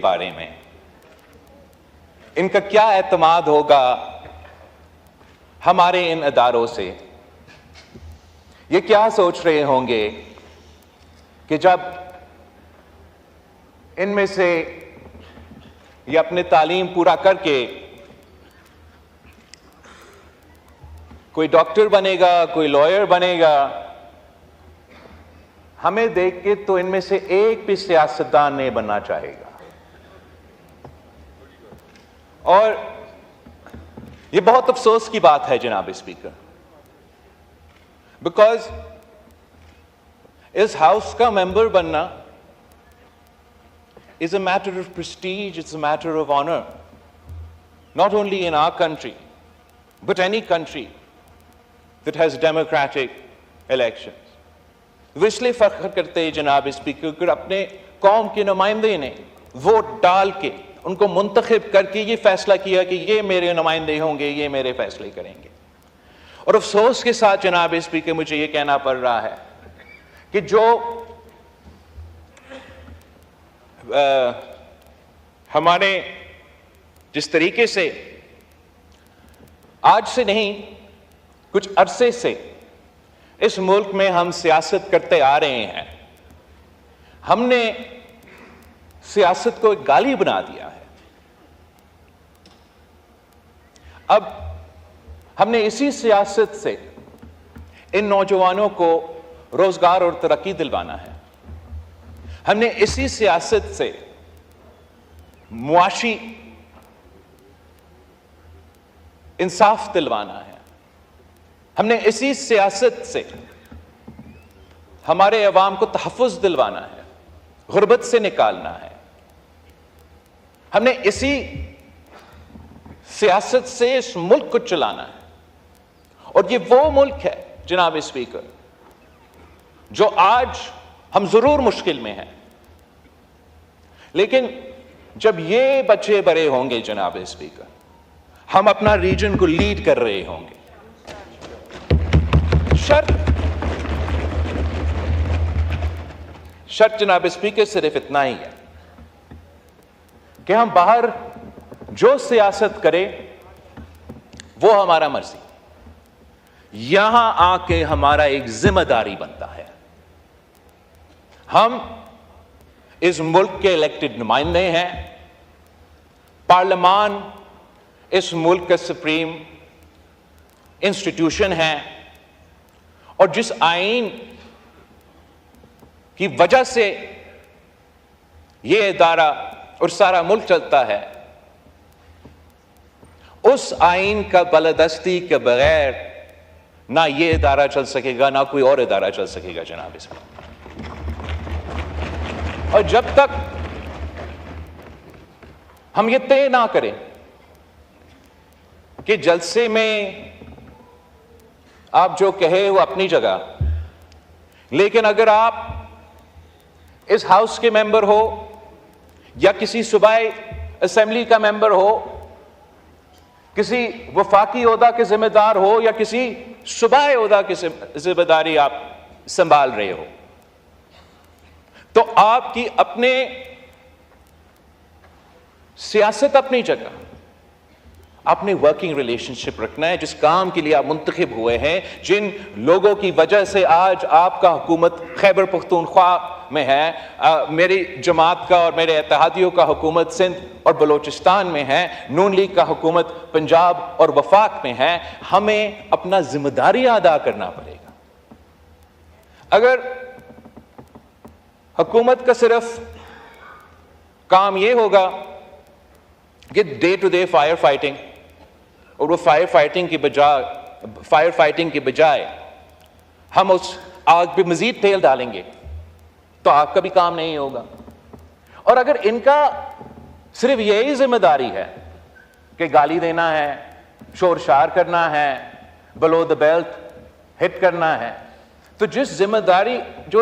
बारे में इनका क्या एतमाद होगा हमारे इन अदारों से। ये क्या सोच रहे होंगे कि जब इनमें से ये अपने तालीम पूरा करके कोई डॉक्टर बनेगा, कोई लॉयर बनेगा, हमें देख के तो इनमें से एक भी सियासतदान नहीं बनना चाहेगा। और ये बहुत अफसोस की बात है जनाब स्पीकर, बिकॉज इस हाउस का मेंबर बनना is a matter of prestige, it's a matter of honor, not only in our country, but any country that has democratic elections. वो इसलिए फख्र करते हैं जनाब स्पीकर कि अपने कौम के नुमाइंदे ने वोट डाल के उनको मुंतखब करके ये फैसला किया कि ये मेरे नुमाइंदे होंगे, ये मेरे फैसले करेंगे। और अफसोस के साथ जनाब स्पीकर मुझे ये कहना पड़ रहा है कि जो हमारे जिस तरीके से आज से नहीं कुछ अरसे से इस मुल्क में हम सियासत करते आ रहे हैं, हमने सियासत को एक गाली बना दिया है। अब हमने इसी सियासत से इन नौजवानों को रोजगार और तरक्की दिलवाना है। हमने इसी सियासत से मुआशी इंसाफ दिलवाना है। हमने इसी सियासत से हमारे अवाम को तहफ़्फ़ुज़ दिलवाना है, गुर्बत से निकालना है। हमने इसी सियासत से इस मुल्क को चलाना है। और ये वो मुल्क है जनाब स्पीकर जो आज हम जरूर मुश्किल में हैं, लेकिन जब ये बच्चे बड़े होंगे जनाब स्पीकर, हम अपना रीजन को लीड कर रहे होंगे। शर्त जनाब स्पीकर सिर्फ इतना ही है कि हम बाहर जो सियासत करें वो हमारा मर्जी, यहां आके हमारा एक जिम्मेदारी बनता है। हम इस मुल्क के इलेक्टेड नुमाइंदे हैं, पार्लियामान इस मुल्क का सुप्रीम इंस्टीट्यूशन है, और जिस आईन की वजह से यह इदारा और सारा मुल्क चलता है, उस आईन का बालादस्ती के बगैर ना यह इदारा चल सकेगा, ना कोई और इदारा चल सकेगा जनाब इसमें। और जब तक हम ये तय ना करें कि जलसे में आप जो कहे वो अपनी जगह, लेकिन अगर आप इस हाउस के मेंबर हो या किसी सूबाई असेंबली का मेंबर हो, किसी वफाकी ओहदा के जिम्मेदार हो या किसी सूबाई ओहदा की जिम्मेदारी आप संभाल रहे हो, तो आपकी अपने सियासत अपनी जगह, अपने वर्किंग रिलेशनशिप रखना है जिस काम के लिए आप मुंतखब हुए हैं, जिन लोगों की वजह से आज आपका हुकूमत खैबर पख्तूनख्वा में है, मेरी जमात का और मेरे इत्तेहादियों का हुकूमत सिंध और बलोचिस्तान में है, नून लीग का हुकूमत पंजाब और वफाक में है। हमें अपना जिम्मेदारी अदा करना पड़ेगा। अगर हुकूमत का सिर्फ काम यह होगा कि day to day fire fighting, और वो फायर फाइटिंग के बजाय हम उस आग पे मजीद तेल डालेंगे, तो आग का भी काम नहीं होगा। और अगर इनका सिर्फ यही जिम्मेदारी है कि गाली देना है, शोर शार करना है, बिलो द बेल्ट हिट करना है, तो जो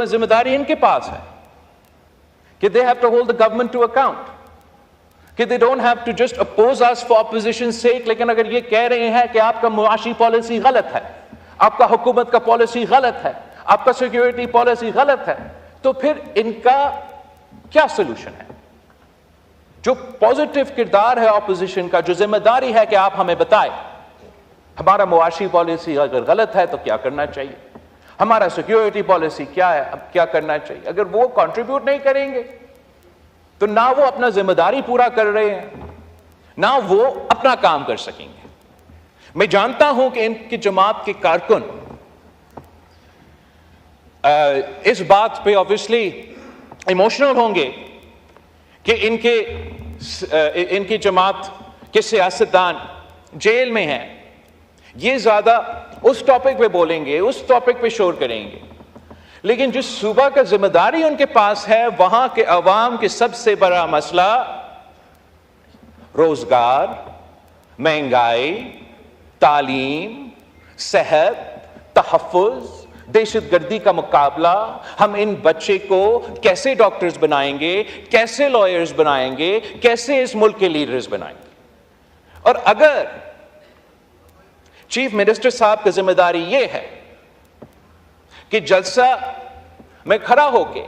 जिम्मेदारी इनके पास है कि they have to hold the government to account, कि they don't have to just oppose us for opposition's sake, लेकिन अगर ये कह रहे हैं कि आपका मुआशी पॉलिसी गलत है, आपका हुकूमत का पॉलिसी गलत है, आपका सिक्योरिटी पॉलिसी गलत है, तो फिर इनका क्या सोल्यूशन है? जो पॉजिटिव किरदार है ऑपोजिशन का, जो जिम्मेदारी है कि आप हमें बताएं हमारा मुआशी पॉलिसी अगर गलत है तो क्या करना चाहिए, हमारा सिक्योरिटी पॉलिसी क्या है, अब क्या करना चाहिए। अगर वो कंट्रीब्यूट नहीं करेंगे तो ना वो अपना जिम्मेदारी पूरा कर रहे हैं, ना वो अपना काम कर सकेंगे। मैं जानता हूं कि इनकी जमात के कारकुन इस बात पे ऑब्वियसली इमोशनल होंगे कि इनकी जमात के सियासतदान जेल में हैं। ये ज्यादा उस टॉपिक पे बोलेंगे, उस टॉपिक पे शोर करेंगे, लेकिन जिस सूबा का जिम्मेदारी उनके पास है वहां के अवाम के सबसे बड़ा मसला रोजगार, महंगाई, तालीम, सेहत, तहफ्फुज, दहशतगर्दी का मुकाबला, हम इन बच्चे को कैसे डॉक्टर्स बनाएंगे, कैसे लॉयर्स बनाएंगे, कैसे इस मुल्क के लीडर्स बनाएंगे। और अगर चीफ मिनिस्टर साहब की जिम्मेदारी यह है कि जलसा में खड़ा होके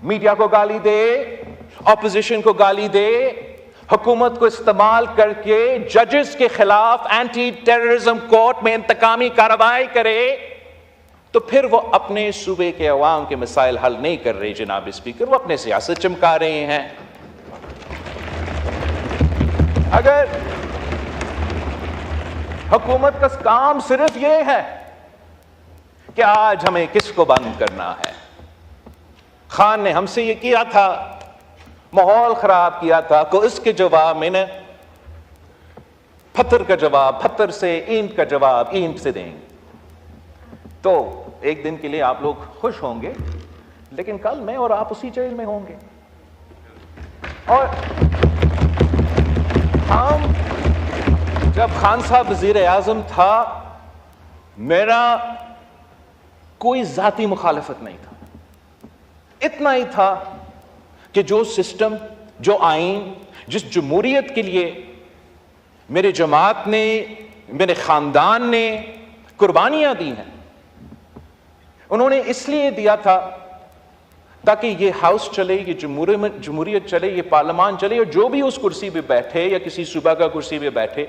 मीडिया को गाली दे, ऑपोजिशन को गाली दे, हुकूमत को इस्तेमाल करके जजेस के खिलाफ एंटी टेररिज्म कोर्ट में इंतकामी कार्रवाई करे, तो फिर वो अपने सूबे के अवाम के मसाइल हल नहीं कर रहे जनाब स्पीकर, वो अपने सियासत चमका रहे हैं। अगर हुकूमत का काम सिर्फ ये है कि आज हमें किसको बंद करना है, खान ने हमसे ये किया था, माहौल खराब किया था, तो इसके जवाब में न पत्थर का जवाब पत्थर से, ईंट का जवाब ईंट से देंगे। तो एक दिन के लिए आप लोग खुश होंगे, लेकिन कल मैं और आप उसी जेल में होंगे। और हम जब खान साहब वजीर आजम था, मेरा कोई जाती मुखालफत नहीं था, इतना ही था कि जो सिस्टम, जो आइन, जिस जमहूरियत के लिए मेरे जमात ने, मेरे खानदान ने कुर्बानियां दी हैं, उन्होंने इसलिए दिया था ताकि ये हाउस चले, ये जमहूरियत चले, ये पार्लियामान चले, और जो भी उस कुर्सी पे बैठे या किसी सूबा का कुर्सी पे बैठे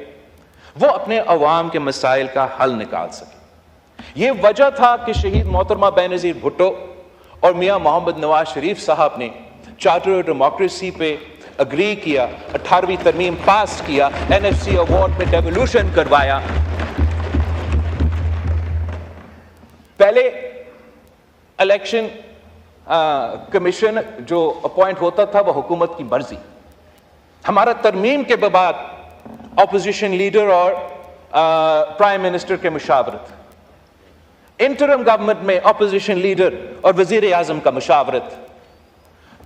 वो अपने अवाम के मसाइल का हल निकाल सके। ये वजह था कि शहीद मोहतरमा बेनज़ीर भुट्टो और मियां मोहम्मद नवाज शरीफ साहब ने चार्टर ऑफ डेमोक्रेसी पे अग्री किया, 18वीं तरमीम पास किया, NFC अवार्ड में डेवोल्यूशन करवाया। पहले इलेक्शन कमीशन जो अपॉइंट होता था वह हुकूमत की मर्जी। हमारा तरमीम के बाद ऑपोजिशन लीडर और प्राइम मिनिस्टर के मुशावरत, इंटरिम गवर्नमेंट में ऑपोजिशन लीडर और वजीर आजम का मुशावरत,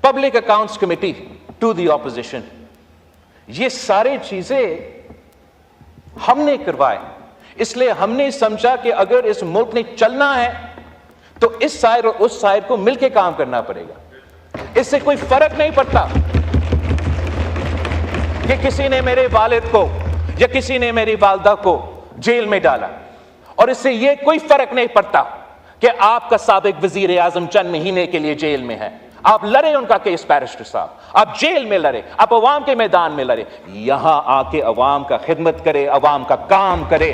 public accounts committee to the opposition, ये सारी चीजें हमने करवाए। इसलिए हमने समझा कि अगर इस मुल्क ने चलना है तो इस साइड और उस साइड को मिलकर काम करना पड़ेगा। इससे कोई फर्क नहीं पड़ता कि किसी ने मेरे वालिद को या किसी ने मेरी वालदा को जेल में डाला, और इससे यह कोई फर्क नहीं पड़ता कि आपका साबिक वजीर आजम चंद महीने के लिए जेल में है। आप लड़े उनका केस बैरिस्टर साहब, आप जेल में लड़े, आप अवाम के मैदान में लड़े, यहां आके अवाम का खिदमत करे, अवाम का काम करे।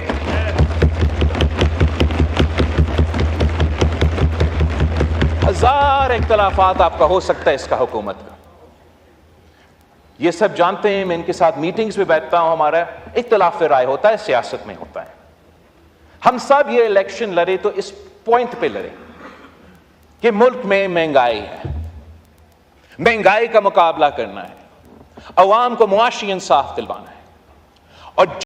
हजार इख्तलाफात आपका हो सकता है इसका हुकूमत का, ये सब जानते हैं। मैं इनके साथ मीटिंग्स में बैठता हूं, हमारा इख्तलाफ राय होता है, सियासत में होता है। हम सब ये इलेक्शन लड़े तो इस पॉइंट पे लड़े कि मुल्क में महंगाई है, महंगाई का मुकाबला करना है, अवाम को मुआशी इंसाफ दिलवाना है। और